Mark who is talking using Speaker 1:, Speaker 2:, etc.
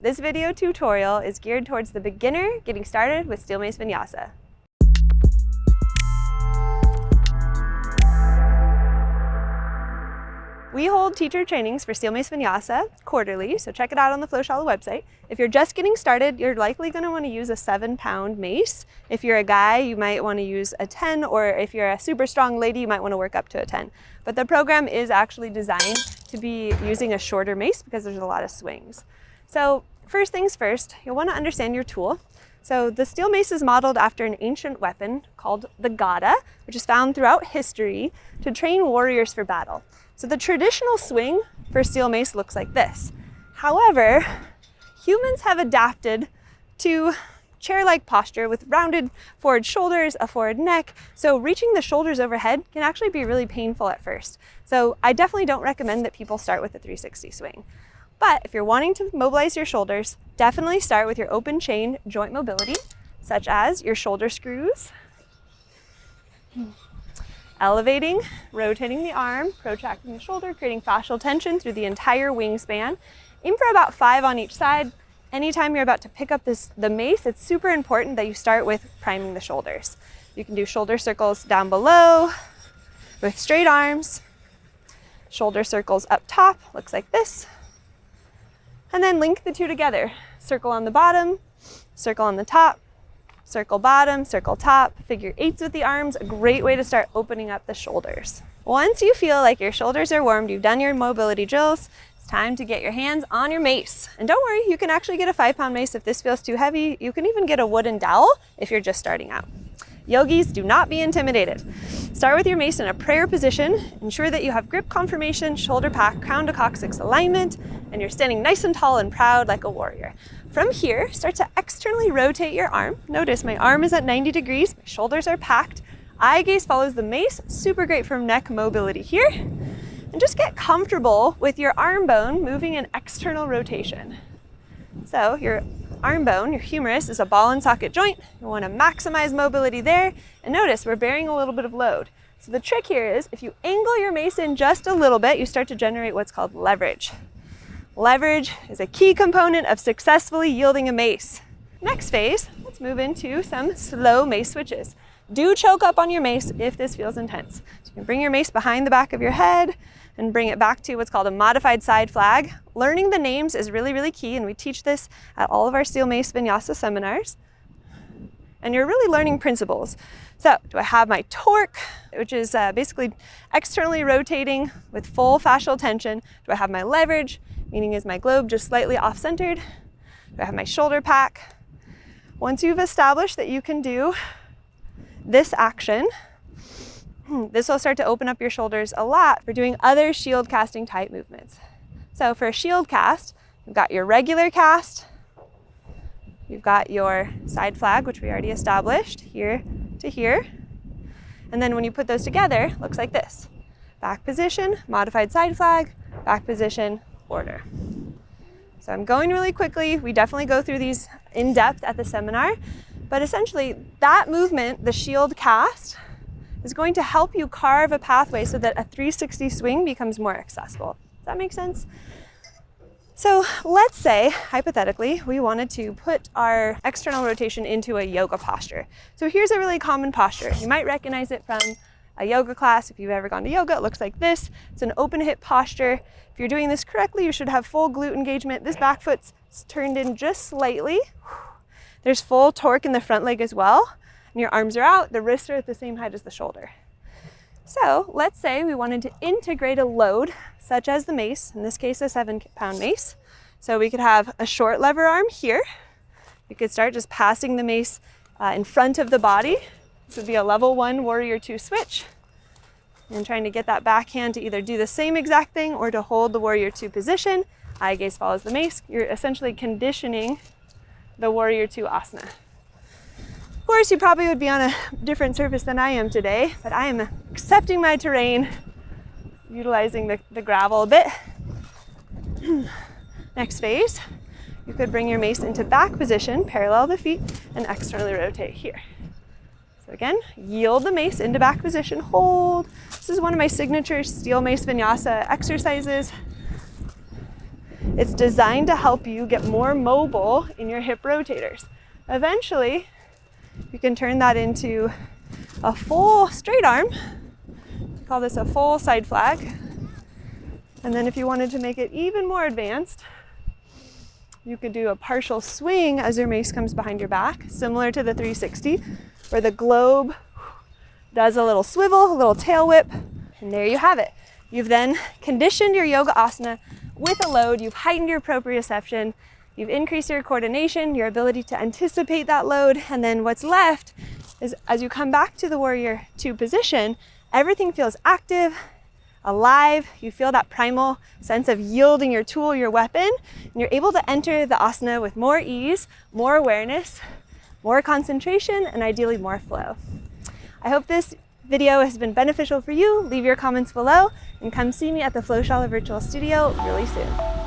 Speaker 1: This video tutorial is geared towards the beginner getting started with Steel Mace Vinyasa. We hold teacher trainings for Steel Mace Vinyasa quarterly, so check it out on the FlowShala website. If you're just getting started, you're likely going to want to use a 7-pound mace. If you're a guy, you might want to use a 10, or if you're a super strong lady, you might want to work up to a 10. But the program is actually designed to be using a shorter mace because there's a lot of swings. So first things first, you'll want to understand your tool. So the steel mace is modeled after an ancient weapon called the gada, which is found throughout history to train warriors for battle. So the traditional swing for steel mace looks like this. However, humans have adapted to chair-like posture with rounded forward shoulders, a forward neck. So reaching the shoulders overhead can actually be really painful at first. So I definitely don't recommend that people start with a 360 swing. But if you're wanting to mobilize your shoulders, definitely start with your open chain joint mobility, such as your shoulder screws, elevating, rotating the arm, protracting the shoulder, creating fascial tension through the entire wingspan. Aim for about 5 on each side. Anytime you're about to pick up the mace, it's super important that you start with priming the shoulders. You can do shoulder circles down below with straight arms, shoulder circles up top, looks like this. And then link the two together. Circle on the bottom, circle on the top, circle bottom, circle top, figure eights with the arms, a great way to start opening up the shoulders. Once you feel like your shoulders are warmed, you've done your mobility drills, it's time to get your hands on your mace. And don't worry, you can actually get a 5-pound mace if this feels too heavy. You can even get a wooden dowel if you're just starting out. Yogis, do not be intimidated. Start with your mace in a prayer position. Ensure that you have grip conformation, shoulder pack, crown to coccyx alignment, and you're standing nice and tall and proud like a warrior. From here, start to externally rotate your arm. Notice my arm is at 90 degrees, my shoulders are packed. Eye gaze follows the mace, super great for neck mobility here. And just get comfortable with your arm bone moving in external rotation. So your arm bone, your humerus, is a ball and socket joint. You want to maximize mobility there. And notice we're bearing a little bit of load. So the trick here is if you angle your mace in just a little bit, you start to generate what's called leverage. Leverage is a key component of successfully yielding a mace. Next phase, let's move into some slow mace switches. Do choke up on your mace if this feels intense. So you can bring your mace behind the back of your head and bring it back to what's called a modified side flag. Learning the names is really, really key, and we teach this at all of our Steel Mace Vinyasa seminars. And you're really learning principles. So, do I have my torque, which is basically externally rotating with full fascial tension? Do I have my leverage, meaning is my globe just slightly off-centered? Do I have my shoulder pack? Once you've established that you can do this action, this will start to open up your shoulders a lot for doing other shield casting type movements. So for a shield cast, you've got your regular cast, you've got your side flag, which we already established, here to here. And then when you put those together, it looks like this. Back position, modified side flag, back position, order. So I'm going really quickly. We definitely go through these in depth at the seminar, but essentially that movement, the shield cast, is going to help you carve a pathway so that a 360 swing becomes more accessible. Does that make sense? So let's say, hypothetically, we wanted to put our external rotation into a yoga posture. So here's a really common posture. You might recognize it from a yoga class. If you've ever gone to yoga, it looks like this. It's an open hip posture. If you're doing this correctly, you should have full glute engagement. This back foot's turned in just slightly. There's full torque in the front leg as well. And your arms are out, the wrists are at the same height as the shoulder. So let's say we wanted to integrate a load, such as the mace, in this case a 7-pound mace. So we could have a short lever arm here. We could start just passing the mace in front of the body. This would be a level 1 warrior 2 switch. And trying to get that backhand to either do the same exact thing or to hold the warrior 2 position. Eye gaze follows the mace. You're essentially conditioning the warrior 2 asana. Of course, you probably would be on a different surface than I am today, but I am accepting my terrain, utilizing the gravel a bit. Next phase, you could bring your mace into back position, parallel the feet, and externally rotate here. So again, yield the mace into back position, hold. This is one of my signature Steel Mace Vinyasa exercises. It's designed to help you get more mobile in your hip rotators. Eventually, you can turn that into a full straight arm. We call this a full side flag. And then if you wanted to make it even more advanced, you could do a partial swing as your mace comes behind your back, similar to the 360, where the globe does a little swivel, a little tail whip, and there you have it. You've then conditioned your yoga asana with a load, you've heightened your proprioception, you've increased your coordination, your ability to anticipate that load, and then what's left is as you come back to the warrior two position, everything feels active, alive, you feel that primal sense of yielding your tool, your weapon, and you're able to enter the asana with more ease, more awareness, more concentration, and ideally more flow. I hope this video has been beneficial for you. Leave your comments below and come see me at the FlowShala Virtual Studio really soon.